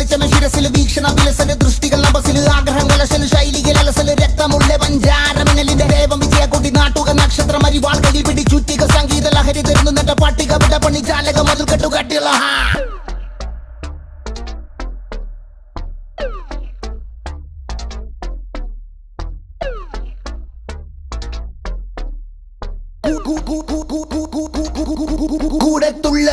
വെളിച്ചമ ശിരസിൽ വീക്ഷണ വിലസല് ദൃഷ്ടികൾ നബസില് ആഗ്രഹം കലശല് ശൈലികൾ അലസല് രക്തമുള്ള പഞ്ചാരമിനലിന്റെ ദേവം വിജയക്കൊടി നാട്ടുക നക്ഷത്രം അരിവാൾ കയ്യിൽ പിടിച്ചുറ്റിക സംഗീത ലഹരി തരുന്നു നെട്ട പട്ടിക വിട പണി ചാലക മതിൽ കെട്ടു കട്ടിയുള്ള കൂടത്തുള്ള